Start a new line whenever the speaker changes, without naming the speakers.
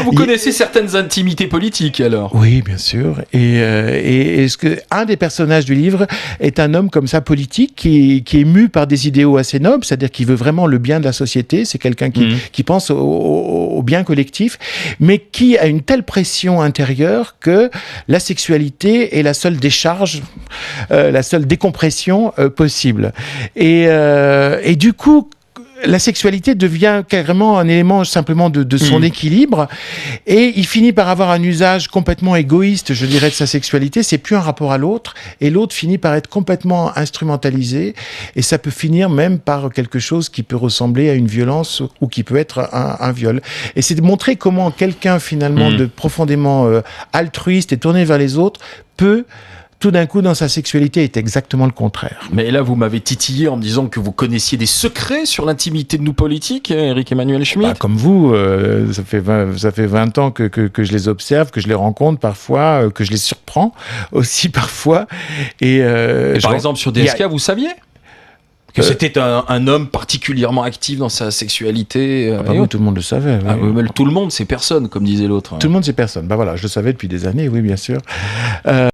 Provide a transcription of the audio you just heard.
Vous connaissez certaines intimités politiques, alors?
Oui, bien sûr. Et un des personnages du livre est un homme comme ça politique qui est mu par des idéaux assez nobles, c'est-à-dire qui veut vraiment le bien de la société. C'est quelqu'un qui pense au bien collectif, mais qui a une telle pression intérieure que la sexualité est la seule décharge, la seule décompression possible. Et du coup, la sexualité devient carrément un élément simplement de son équilibre, et il finit par avoir un usage complètement égoïste, je dirais, de sa sexualité. C'est plus un rapport à l'autre, et l'autre finit par être complètement instrumentalisé, et ça peut finir même par quelque chose qui peut ressembler à une violence ou qui peut être un viol. Et c'est de montrer comment quelqu'un finalement de profondément altruiste et tourné vers les autres peut tout d'un coup, dans sa sexualité, est exactement le contraire.
Mais là, vous m'avez titillé en me disant que vous connaissiez des secrets sur l'intimité de nous politiques, Éric Emmanuel Schmitt.
Comme vous, ça fait 20 ans que je les observe, que je les rencontre parfois, que je les surprends aussi parfois. Et
par exemple, sur DSK, vous saviez que c'était un homme particulièrement actif dans sa sexualité.
Oui, tout le monde le savait. Oui.
Mais tout le monde, c'est personne, comme disait l'autre.
Tout le monde, c'est personne. Voilà, je le savais depuis des années, oui, bien sûr.